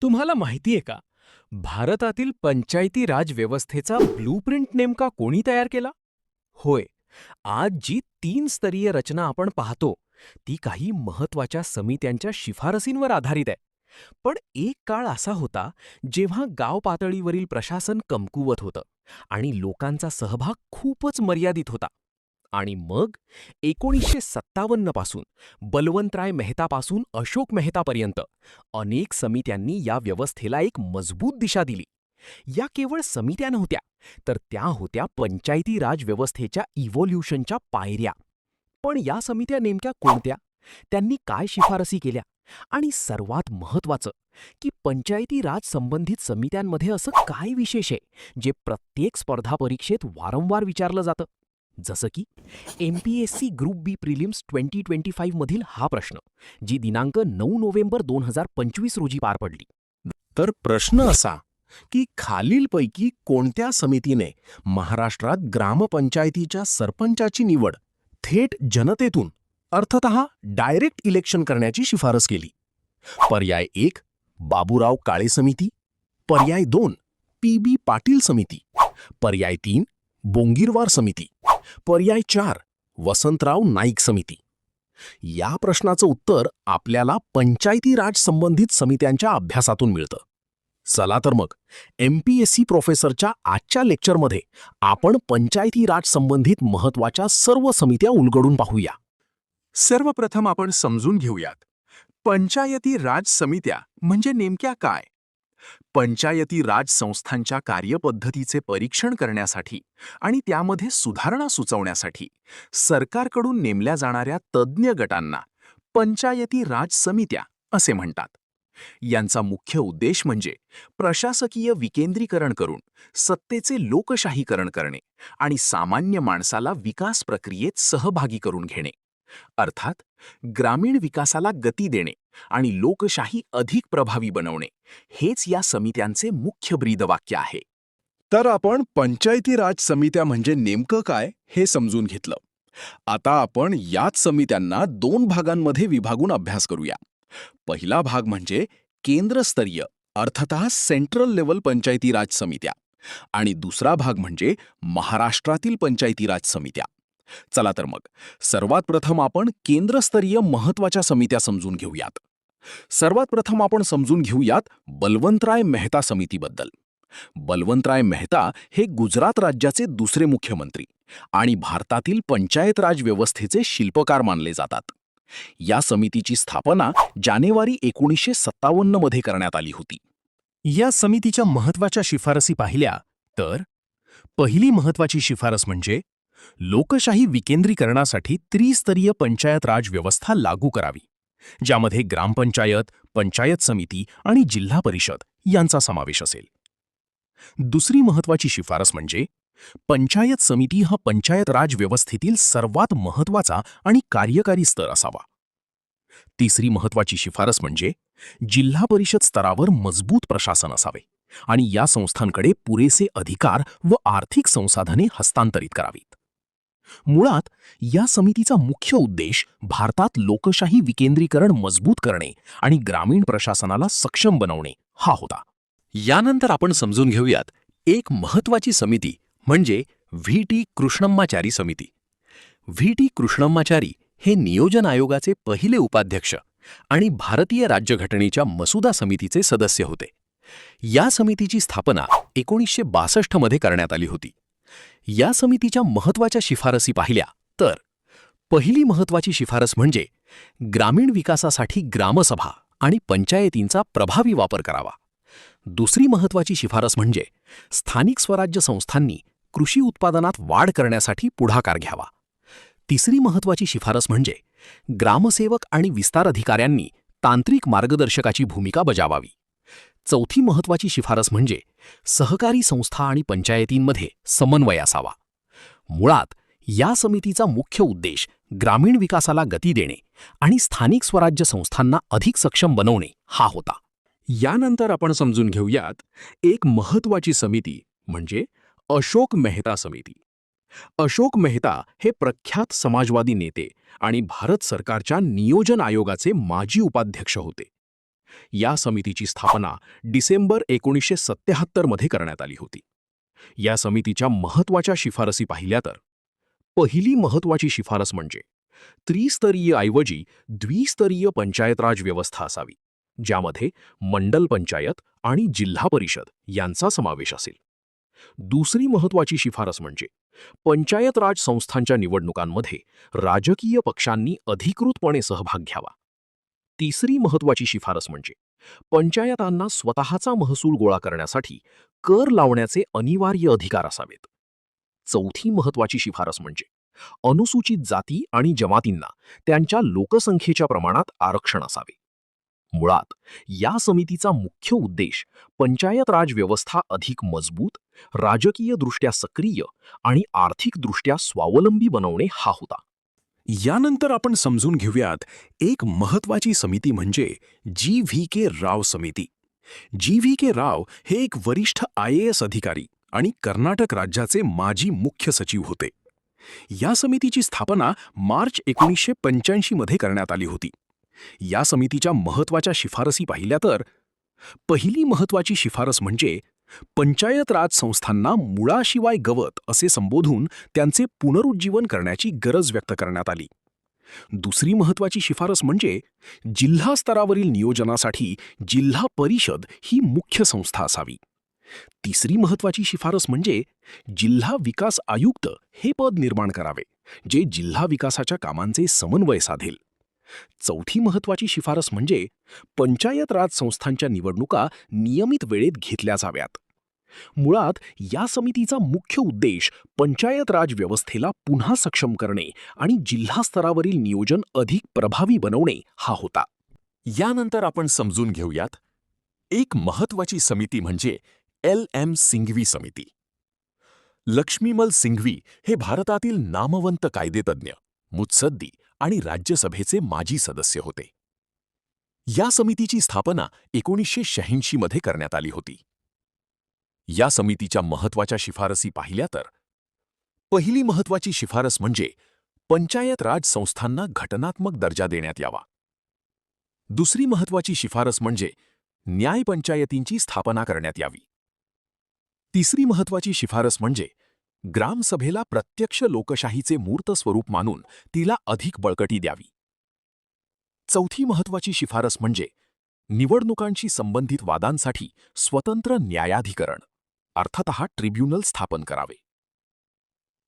तुम्हाला माहितीये का, भारतातील पंचायती राज व्यवस्थेचा ब्लूप्रिंट नेमका कोणी तयार केला? होय, आज जी 3 स्तरीय रचना आपण पाहतो, ती काही महत्वाच्या समित्यांच्या शिफारसींवर आधारित आहे. पण एक काळ असा होता, जेव्हा गाव पातळीवरील प्रशासन कमकुवत होतं आणि लोकांचा सहभाग खूपच मर्यादित होता. आणि मग 1957 पासून बलवंतराय मेहतापासून अशोक मेहतापर्यंत अनेक समित्यांनी या व्यवस्थेला एक मजबूत दिशा दिली. या केवळ समित्या नव्हत्या, तर त्या होत्या पंचायती राज व्यवस्थेच्या इव्होल्यूशनच्या पायऱ्या. पण या समित्या नेमक्या कोणत्या? त्यांनी काय शिफारसी केल्या? आणि सर्वात महत्त्वाचं, की पंचायती राज संबंधित समित्यांमध्ये असं काय विशेष आहे जे प्रत्येक स्पर्धा परीक्षेत वारंवार विचारलं जातं? जसं की MPSC ग्रुप बी प्रिलिम्स 2025 मधील हा प्रश्न, जी दिनांक 9 नोव्हेंबर 2025 रोजी पार पडली. तर प्रश्न असा की खालीलपैकी कोणत्या समितीने महाराष्ट्रात ग्रामपंचायतीच्या सरपंचाची निवड थेट जनतेतून अर्थतः डायरेक्ट इलेक्शन करण्याची शिफारस केली? पर्याय 1 बाबूराव काळे समिती, पर्याय 2 PB पाटील समिती, पर्याय 3 बोंगीरवार समिती, पर्याय 4 वसंतराव नाईक समिती. या प्रश्नाचं उत्तर आपल्याला पंचायती राज संबंधित समित्यांच्या अभ्यासातून मिळतं. चला तर मग MPSC प्रोफेसरच्या आजच्या लेक्चरमध्ये आपण पंचायती राज संबंधित महत्त्वाच्या सर्व समित्या उलगडून पाहूया. सर्वप्रथम आपण समजून घेऊयात, पंचायती राज समित्या म्हणजे नेमक्या काय. पंचायती राज संस्थांच्या कार्यपद्धतीचे परीक्षण करण्यासाठी आणि त्यामध्ये सुधारणा सुचवण्यासाठी सरकारकडून नेमल्या जाणाऱ्या तज्ज्ञ गटांना पंचायती राज समित्या असे म्हणतात. यांचा मुख्य उद्देश म्हणजे प्रशासकीय विकेंद्रीकरण करून सत्तेचे लोकशाहीकरण करणे आणि सामान्य माणसाला विकास प्रक्रियेत सहभागी करून घेणे. अर्थात ग्रामीण विकासाला गती देणे आणि लोकशाही अधिक प्रभावी बनवणे, हेच या समित्यांचे मुख्य ब्रीदवाक्य आहे. तर आपण पंचायती राज समित्या म्हणजे नेमकं काय हे समजून घेतलं. आता आपण याच समित्यांना 2 भागांमध्ये विभागून अभ्यास करूया. पहिला भाग म्हणजे केंद्रस्तरीय अर्थतः सेंट्रल लेव्हल पंचायती राज समित्या आणि दुसरा भाग म्हणजे महाराष्ट्रातील पंचायती राज समित्या. चला तर मग सर्वात प्रथम आपण केंद्रस्तरीय महत्त्वाच्या समित्या समजून घेऊयात. सर्वात प्रथम आपण समजून घेऊयात बलवंतराय मेहता समितीबद्दल. बलवंतराय मेहता हे गुजरात राज्याचे दुसरे मुख्यमंत्री आणि भारतातील पंचायत राज व्यवस्थेचे शिल्पकार मानले जातात. या समितीची स्थापना जानेवारी 1957 मध्ये करण्यात आली होती. या समितीच्या महत्त्वाच्या शिफारसी पाहिल्या तर पहिली महत्त्वाची शिफारस म्हणजे लोकशाही विकेंद्रीकरणासाठी त्रिस्तरीय पंचायत राज व्यवस्था लागू करावी, ज्यामध्ये ग्रामपंचायत, पंचायत समिती आणि जिल्हा परिषद यांचा समावेश असेल. दुसरी महत्त्वाची शिफारस म्हणजे पंचायत समिती हा पंचायत राज व्यवस्थेतील सर्वात महत्त्वाचा आणि कार्यकारी स्तर असावा. तिसरी महत्त्वाची शिफारस म्हणजे जिल्हा परिषद स्तरावर मजबूत प्रशासन असावे आणि या संस्थांकडे पुरेसे अधिकार व आर्थिक संसाधने हस्तांतरित करावीत. मुळात या समितीचा मुख्य उद्देश भारतात लोकशाही विकेंद्रीकरण मजबूत करणे आणि ग्रामीण प्रशासनाला सक्षम बनवणे हा होता. यानंतर आपण समजून घेऊयात एक महत्त्वाची समिती म्हणजे VT कृष्णम्माचारी समिती. VT कृष्णम्माचारी हे नियोजन आयोगाचे पहिले उपाध्यक्ष आणि भारतीय राज्यघटनेच्या मसुदा समितीचे सदस्य होते. या समितीची स्थापना 1962 मध्ये करण्यात आली होती. या समितीच्या महत्त्वाच्या शिफारसी पाहिल्या तर पहिली महत्त्वाची शिफारस म्हणजे ग्रामीण विकासासाठी ग्रामसभा आणि पंचायतींचा प्रभावी वापर करावा. दुसरी महत्त्वाची शिफारस म्हणजे स्थानिक स्वराज्य संस्थांनी कृषी उत्पादनात वाढ करण्यासाठी पुढाकार घ्यावा. तिसरी महत्त्वाची शिफारस म्हणजे ग्रामसेवक आणि विस्तार अधिकाऱ्यांनी तांत्रिक मार्गदर्शकाची भूमिका बजावावी. चौथी महत्त्वाची शिफारस म्हणजे सहकारी संस्था आणि पंचायतींमध्ये समन्वय असावा. मुळात या समितीचा मुख्य उद्देश ग्रामीण विकासाला गती देणे आणि स्थानिक स्वराज्य संस्थांना अधिक सक्षम बनवणे हा होता. यानंतर आपण समजून घेऊयात एक महत्त्वाची समिती म्हणजे अशोक मेहता समिती. अशोक मेहता हे प्रख्यात समाजवादी नेते आणि भारत सरकारच्या नियोजन आयोगाचे माजी उपाध्यक्ष होते. या समितीची स्थापना डिसेंबर 1977 मध्ये करण्यात आली होती. या समितीच्या महत्त्वाच्या शिफारसी पाहिल्या तर पहिली महत्त्वाची शिफारस म्हणजे त्रिस्तरीय ऐवजी द्विस्तरीय पंचायत राज व्यवस्था असावी, ज्यामध्ये मंडल पंचायत आणि जिल्हा परिषद यांचा समावेश असेल. दुसरी महत्त्वाची शिफारस म्हणजे पंचायत राज संस्थांच्या निवडणुकांमध्ये राजकीय पक्षांनी अधिकृतपणे सहभाग घ्यावा. तिसरी महत्त्वाची शिफारस म्हणजे पंचायतांना स्वतःचा महसूल गोळा करण्यासाठी कर लावण्याचे अनिवार्य अधिकार असावेत. चौथी महत्त्वाची शिफारस म्हणजे अनुसूचित जाती आणि जमातींना त्यांच्या लोकसंख्येच्या प्रमाणात आरक्षण असावे. मुळात या समितीचा मुख्य उद्देश पंचायत राज व्यवस्था अधिक मजबूत, राजकीयदृष्ट्या सक्रिय आणि आर्थिकदृष्ट्या स्वावलंबी बनवणे हा होता. यानंतर आपण समजून घेऊयात एक महत्त्वाची समिती म्हणजे जी.व्ही.के. राव समिती. जी.व्ही.के. राव हे एक वरिष्ठ IAS अधिकारी आणि कर्नाटक राज्याचे माजी मुख्य सचिव होते. या समितीची स्थापना मार्च 1985 मध्ये करण्यात आली होती. या समितीच्या महत्त्वाच्या शिफारसी पाहिल्या तर पहिली महत्त्वाची शिफारस म्हणजे पंचायत राज संस्थांना मुळाशिवाय गवत असे संबोधून त्यांचे पुनरुज्जीवन करण्याची गरज व्यक्त करण्यात आली. दुसरी महत्त्वाची शिफारस म्हणजे जिल्हा स्तरावरील नियोजनासाठी जिल्हा परिषद ही मुख्य संस्था असावी. तिसरी महत्त्वाची शिफारस म्हणजे जिल्हा विकास आयुक्त हे पद निर्माण करावे, जे जिल्हा विकासाच्या कामांचे समन्वय साधेल. चौथी महत्त्वाची शिफारस म्हणजे पंचायत राज संस्थांच्या निवडणुका नियमित वेळेत घेतल्या जाव्यात. मुळात या समितीचा मुख्य उद्देश पंचायत राज व्यवस्थेला पुन्हा सक्षम करणे आणि जिल्हा स्तरावरील नियोजन अधिक प्रभावी बनवणे हा होता. यानंतर आपण समजून घेऊयात एक महत्त्वाची समिती म्हणजे LM सिंघवी समिती. लक्ष्मीमल सिंघवी हे भारतातील नामवंत कायदेतज्ञ, मुत्सद्दी आणि राज्यसभेचे माजी सदस्य होते. या समितीची स्थापना 1986 मध्ये करण्यात आली होती. या समितीच्या महत्त्वाच्या शिफारसी पाहिल्या तर पहिली महत्त्वाची शिफारस म्हणजे पंचायत राज संस्थांना घटनात्मक दर्जा देण्यात यावा. दुसरी महत्त्वाची शिफारस म्हणजे न्याय पंचायतींची स्थापना करण्यात यावी. तिसरी महत्त्वाची शिफारस म्हणजे ग्रामसभेला प्रत्यक्ष लोकशाहीचे मूर्त स्वरूप मानून तिला अधिक बळकटी द्यावी. चौथी महत्त्वाची शिफारस म्हणजे निवडणुकांशी संबंधित वादांसाठी स्वतंत्र न्यायाधिकरण अर्थतः ट्रिब्युनल स्थापन करावे.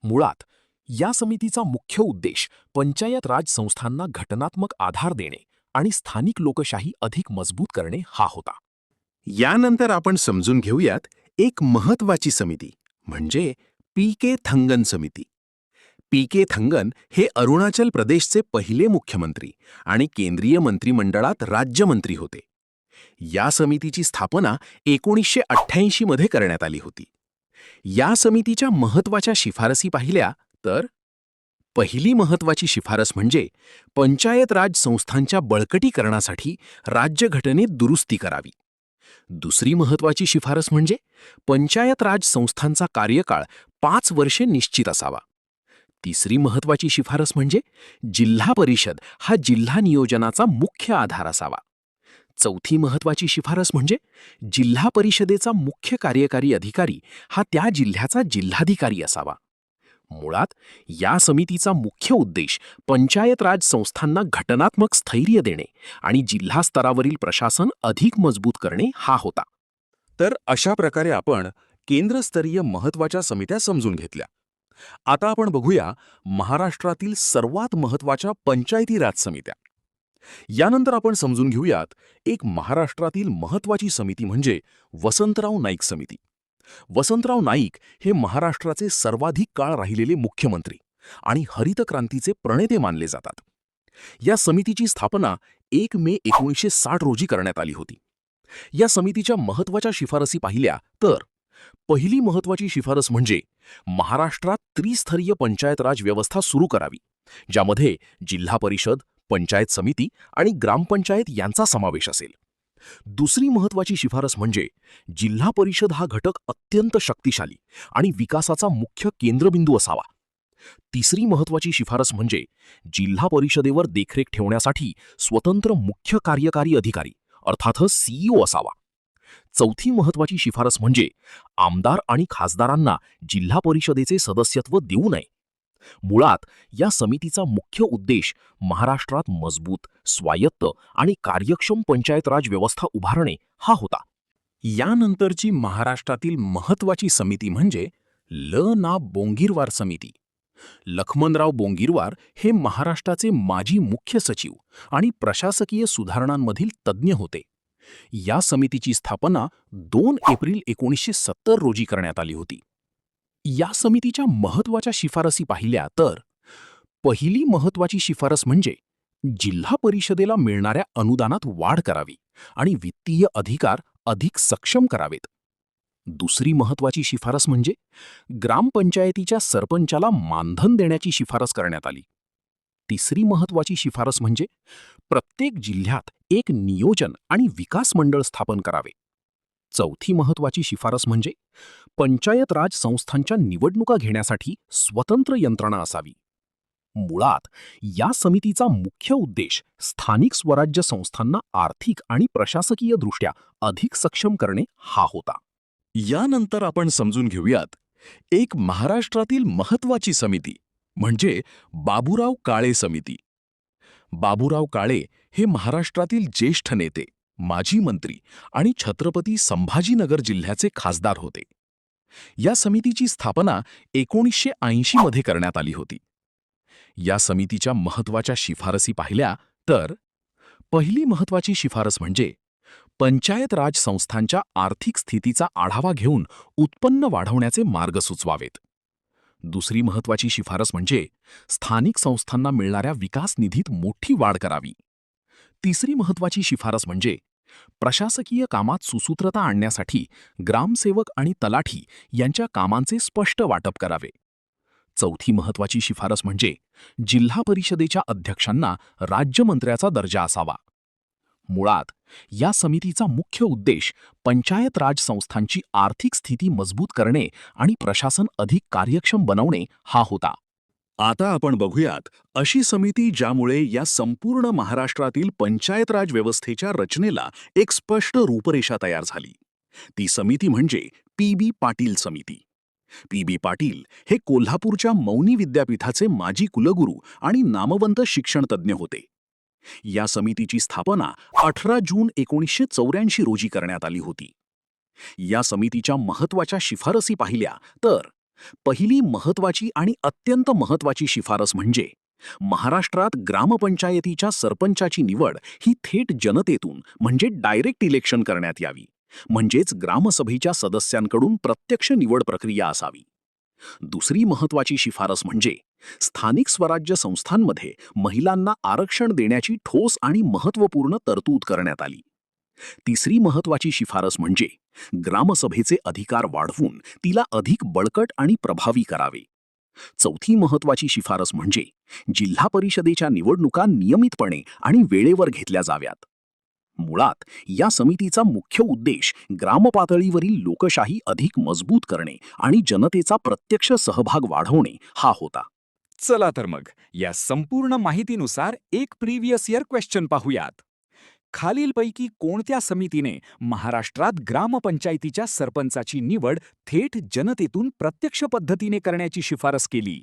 मुळात या समितीचा मुख्य उद्देश पंचायत राज संस्थांना घटनात्मक आधार देणे आणि स्थानिक लोकशाही अधिक मजबूत करणे हा होता. यानंतर आपण समजून घेऊयात एक महत्त्वाची समिती म्हणजे पी.के. थंगन समिती. पी.के. थंगन हे अरुणाचल प्रदेशचे पहिले मुख्यमंत्री आणि केंद्रीय मंत्रिमंडळात राज्यमंत्री होते. या समितीची स्थापना 1988 मध्ये करण्यात आली होती. या समितीच्या महत्त्वाच्या शिफारसी पाहिल्या तर पहिली महत्त्वाची शिफारस म्हणजे पंचायत राज संस्थांच्या बळकटीकरणासाठी राज्यघटनेत दुरुस्ती करावी. दुसरी महत्त्वाची शिफारस म्हणजे पंचायत राज संस्थांचा कार्यकाळ 5 वर्षे निश्चित असावा. तिसरी महत्त्वाची शिफारस म्हणजे जिल्हा परिषद हा जिल्हा नियोजनाचा मुख्य आधार असावा. चौथी महत्त्वाची शिफारस म्हणजे जिल्हा परिषदेचा मुख्य कार्यकारी अधिकारी हा त्या जिल्ह्याचा जिल्हाधिकारी असावा. मुळात या समितीचा मुख्य उद्देश पंचायत राज संस्थांना घटनात्मक स्थैर्य देणे आणि जिल्हा स्तरावरील प्रशासन अधिक मजबूत करणे हा होता. तर अशा प्रकारे आपण केंद्रस्तरीय महत्त्वाच्या समित्या समजून घेतल्या. आता आपण बघूया महाराष्ट्रातील सर्वात महत्त्वाच्या पंचायती राज समित्या. यानंतर आपण समजून घेऊयात एक महाराष्ट्रातील महत्त्वाची समिती म्हणजे वसंतराव नाईक समिती. वसंतराव नाईक हे महाराष्ट्राचे सर्वाधिक काळ राहिलेले मुख्यमंत्री आणि हरित क्रांतीचे प्रणेते मानले जातात. या समितीची स्थापना 1 मे 1960 रोजी करण्यात आली होती. या समितीच्या महत्त्वाच्या शिफारसी पाहिल्या तर पहिली महत्त्वाची शिफारस म्हणजे महाराष्ट्रात त्रिस्तरीय पंचायत राज व्यवस्था सुरू करावी, ज्यामध्ये जिल्हा परिषद, पंचायत समिती आणि ग्रामपंचायत यांचा समावेश असेल. दुसरी महत्त्वाची शिफारस म्हणजे जिल्हा परिषद हा घटक अत्यंत शक्तिशाली आणि विकासाचा मुख्य केंद्रबिंदू असावा. तिसरी महत्त्वाची शिफारस म्हणजे जिल्हा परिषदेवर देखरेख ठेवण्यासाठी स्वतंत्र मुख्य कार्यकारी अधिकारी अर्थातच सीईओ असावा. चौथी महत्वाची शिफारस म्हणजे आमदार आणि खासदारांना जिल्हा परिषदेचे सदस्यत्व देऊ नये. मुळात या समितीचा मुख्य उद्देश महाराष्ट्रात मजबूत, स्वायत्त आणि कार्यक्षम पंचायत राज व्यवस्था उभारणे हा होता. यानंतरची महाराष्ट्रातील महत्वाची समिती म्हणजे ल.ना. बोंगीरवार समिती. लखमनराव बोंगीरवार हे महाराष्ट्राचे माजी मुख्य सचिव आणि प्रशासकीय सुधारणांमधील तज्ज्ञ होते. या समितीची स्थापना 2 एप्रिल 1970 रोजी करण्यात आली होती. या समितीच्या महत्वाच्या शिफारसी पाहिल्या तर पहिली महत्वाची शिफारस म्हणजे जिल्हा परिषदेला मिळणाऱ्या अनुदानात वाढ करावी आणि वित्तीय अधिकार अधिक सक्षम करावेत. दुसरी महत्वाची शिफारस म्हणजे ग्रामपंचायतीच्या सरपंचाला मानधन देण्याची शिफारस करण्यात आली. तिसरी महत्वाची शिफारस म्हणजे प्रत्येक जिल्ह्यात एक नियोजन आणि विकास मंडळ स्थापन करावे. चौथी महत्वाची शिफारस म्हणजे पंचायत राज संस्थांच्या निवडणुका घेण्यासाठी स्वतंत्र यंत्रणा असावी. मुळात या समितीचा मुख्य उद्देश स्थानिक स्वराज्य संस्थांना आर्थिक आणि प्रशासकीयदृष्ट्या अधिक सक्षम करणे हा होता. यानंतर आपण समजून घेऊयात एक महाराष्ट्रातील महत्वाची समिती म्हणजे बाबूराव काळे समिती. बाबूराव काळे हे महाराष्ट्रातील ज्येष्ठ नेते, माजी मंत्री आणि छत्रपती संभाजीनगर जिल्ह्याचे खासदार होते. या समितीची स्थापना 1980 मध्ये करण्यात आली होती. या समितीच्या महत्वाच्या शिफारसी पाहिल्या तर पहिली महत्वाची शिफारस म्हणजे पंचायत राज संस्थांच्या आर्थिक स्थितीचा आढावा घेऊन उत्पन्न वाढवण्याचे मार्ग सुचवावेत. दुसरी महत्वाची शिफारस म्हणजे स्थानिक संस्थांना मिळणाऱ्या विकास निधीत मोठी वाढ करावी. तिसरी महत्वाची शिफारस म्हणजे प्रशासकीय कामात सुसूत्रता आणण्यासाठी ग्रामसेवक आणि तलाठी यांच्या कामांचे स्पष्ट वाटप करावे. चौथी महत्वाची शिफारस म्हणजे जिल्हा परिषदेच्या अध्यक्षांना राज्यमंत्र्याचा दर्जा असावा. मुळात या समितीचा मुख्य उद्देश पंचायत राज संस्थांची आर्थिक स्थिती मजबूत करणे आणि प्रशासन अधिक कार्यक्षम बनवणे हा होता. आता आपण बघूयात अशी समिती ज्यामुळे या संपूर्ण महाराष्ट्रातील पंचायत राज व्यवस्थेच्या रचनेला एक स्पष्ट रूपरेषा तयार झाली. ती समिती म्हणजे पी.बी. पाटील समिती. पी.बी. पाटील हे कोल्हापूरच्या मौनी विद्यापीठाचे माजी कुलगुरू आणि नामवंत शिक्षणतज्ज्ञ होते. या समितीची स्थापना 18 जून 1984 रोजी करण्यात आली होती. या समितीच्या महत्वाच्या शिफारसी पाहिल्या तर पहिली महत्वाची आणि अत्यंत महत्वाची शिफारस म्हणजे महाराष्ट्रात ग्रामपंचायतीच्या सरपंचाची निवड ही थेट जनतेतून म्हणजे डायरेक्ट इलेक्शन करण्यात यावी, म्हणजेच ग्रामसभेच्या सदस्यांकडून प्रत्यक्ष निवड प्रक्रिया असावी. दुसरी महत्वाची शिफारस म्हणजे स्थानिक स्वराज्य संस्थांमध्ये महिलांना आरक्षण देण्याची ठोस आणि महत्त्वपूर्ण तरतूद करण्यात आली. तिसरी महत्वाची शिफारस म्हणजे ग्रामसभेचे अधिकार वाढवून तिला अधिक बळकट आणि प्रभावी करावे. चौथी महत्वाची शिफारस म्हणजे जिल्हा परिषदेच्या निवडणुका नियमितपणे आणि वेळेवर घेतल्या जाव्यात. मुळात या समितीचा मुख्य उद्देश ग्रामपातळीवरील लोकशाही अधिक मजबूत करणे आणि जनतेचा प्रत्यक्ष सहभाग वाढवणे हा होता. चला तर मग या संपूर्ण माहितीनुसार एक प्रिव्हियस इयर क्वेश्चन पाहूयात. खालीलपैकी कोणत्या समितीने महाराष्ट्रात ग्रामपंचायतीच्या सरपंचाची निवड थेट जनतेतून प्रत्यक्ष पद्धतीने करण्याची शिफारस केली?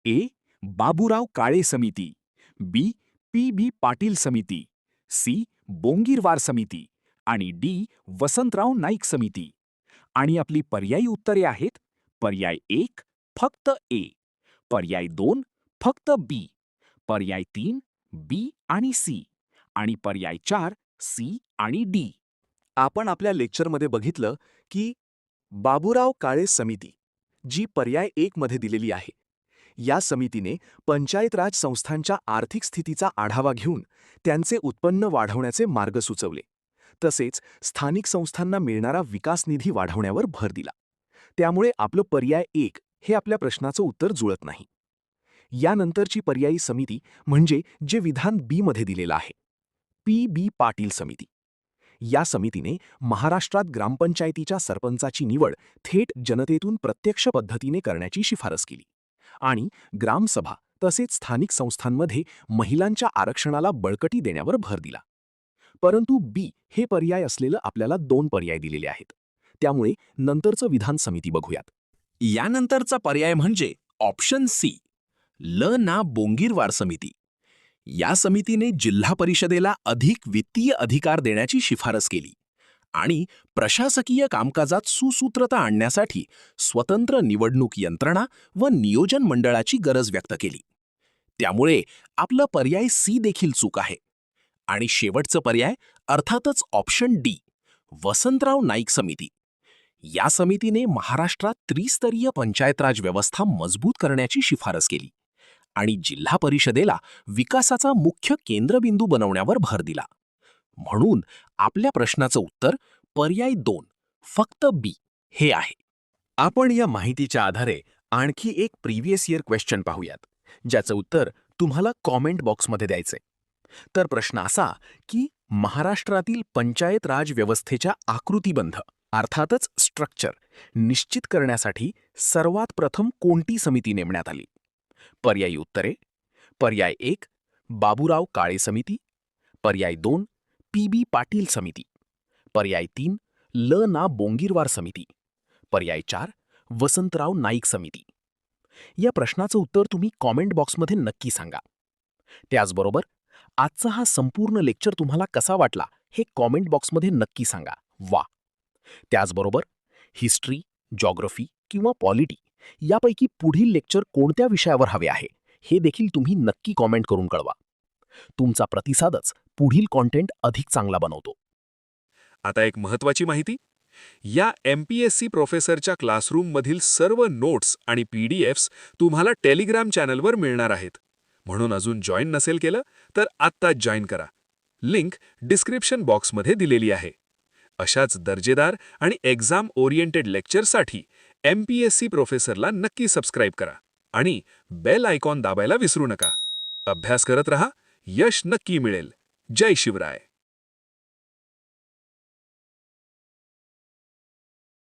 ए. बाबूराव काळे समिती, बी. पी.बी. पाटील समिती, सी. बोंगीरवार समिती आणि डी. वसंतराव नाईक समिती. आणि आपली पर्यायी उत्तरे आहेत पर्याय 1 फक्त ए, पर्याय 2 फक्त बी, पर्याय 3 बी आणि सी आणि पर्याय 4 सी आणि डी. आपण आपल्या लेक्चरमध्ये बघितलं की बाबूराव काळे समिती जी पर्याय 1 मध्ये दिलेली आहे, या समितीने पंचायत राज संस्थांच्या आर्थिक स्थितीचा आढावा घेऊन त्यांचे उत्पन्न वाढवण्याचे मार्ग सुचवले, तसेच स्थानिक संस्थांना मिळणारा विकास निधी वाढवण्यावर भर दिला. त्यामुळे आपलं पर्याय 1 हे आपल्या प्रश्नाचं उत्तर जुळत नाही. यानंतरची पर्यायी समिती म्हणजे जे विधान बी मध्ये दिलेलं आहे, पी.बी. पाटील समिती. या समितीने महाराष्ट्रात ग्रामपंचायतीच्या सरपंचाची निवड थेट जनतेतून प्रत्यक्ष पद्धतीने करण्याची शिफारस केली आणि ग्रामसभा तसेच स्थानिक संस्थांमध्ये महिलांच्या आरक्षणाला बळकटी देण्यावर भर दिला. परंतु बी हे पर्याय असलेलं आपल्याला 2 पर्याय दिलेले आहेत. त्यामुळे नंतरचं विधान समिती बघूयात. यानंतरचा पर्याय म्हणजे ऑप्शन सी, ल ना बोंगीरवार समिती. या समितीने जिल्हा परिषदेला अधिक वित्तीय अधिकार देण्याची शिफारस केली आणि प्रशासकीय कामकाजात सुसूत्रता आणण्यासाठी स्वतंत्र निवडणूक यंत्रणा व नियोजन मंडळाची गरज व्यक्त केली. त्यामुळे आपलं पर्याय सी देखील चूक आहे. आणि शेवटचं पर्याय अर्थातच ऑप्शन डी, वसंतराव नाईक समिती. या समितीने महाराष्ट्रात त्रिस्तरीय पंचायत राज व्यवस्था मजबूत करण्याची शिफारस केली आणि जिल्हा परिषदेला विकासाचा मुख्य केंद्रबिंदू बनवण्यावर भर दिला. म्हणून आपल्या प्रश्नाचं उत्तर पर्याय 2, फक्त बी हे आहे. आपण या माहितीच्या आधारे आणखी एक प्रिव्हियस इयर क्वेश्चन पाहूयात, ज्याचं उत्तर तुम्हाला कॉमेंट बॉक्समध्ये द्यायचंय. तर प्रश्न असा की महाराष्ट्रातील पंचायत राज व्यवस्थेच्या आकृतिबंध अर्थातच स्ट्रक्चर निश्चित करण्यासाठी सर्वात प्रथम कोणती समिती नेमण्यात आली? पर्यायी उत्तरे: पर्याय 1 बाबूराव काळे समिती, पर्याय 2 पी.बी. पाटील समिती, पर्याय 3 ल ना बोंगीरवार समिती, पर्याय 4 वसंतराव नाईक समिती. या प्रश्नाचं उत्तर तुम्ही कॉमेंट बॉक्समध्ये नक्की सांगा. त्याचबरोबर आजचा हा संपूर्ण लेक्चर तुम्हाला कसा वाटला हे कॉमेंट बॉक्समध्ये नक्की सांगा. वा. त्याचबरोबर हिस्ट्री, जॉग्रफी किंवा पॉलिटी यापैकी पुढील लेक्चर कोणत्या विषयावर हवे आहे हे देखील तुम्ही नक्की कॉमेंट करून कळवा. तुमचा प्रतिसादच पुढील कॉन्टेंट अधिक चांगला बनवतो. आता एक महत्त्वाची माहिती. या MPSC प्रोफेसरच्या क्लासरूममधील सर्व नोट्स आणि PDFs तुम्हाला टेलिग्राम चॅनलवर मिळणार आहेत. म्हणून अजून जॉईन नसेल केलं तर आत्ताच जॉईन करा. लिंक डिस्क्रिप्शन बॉक्समध्ये दिलेली आहे. अशाच दर्जेदार आणि एक्झाम ओरिएंटेड लेक्चरसाठी MPSC प्रोफेसरला नक्की सबस्क्राईब करा आणि बेल आयकॉन दाबायला विसरू नका. अभ्यास करत रहा, यश नक्की मिळेल. जय शिवराय.